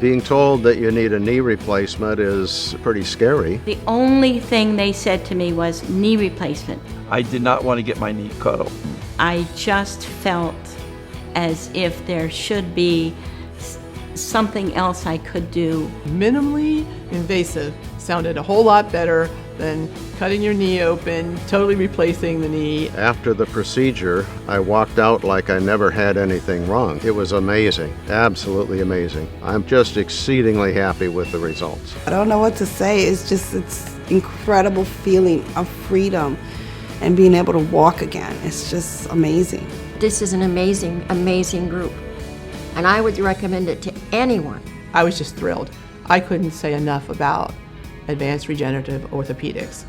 Being told that you need a knee replacement is pretty scary. The only thing they said to me was knee replacement. I did not want to get my knee cut off. I just felt as if there should be something else I could do. Minimally invasive sounded a whole lot better than cutting your knee open, totally replacing the knee. After the procedure, I walked out like I never had anything wrong. It was amazing, absolutely amazing. I'm just exceedingly happy with the results. I don't know what to say. It's incredible feeling of freedom and being able to walk again. It's just amazing. This is an amazing, amazing group, and I would recommend it to anyone. I was just thrilled. I couldn't say enough about advanced regenerative orthopedics.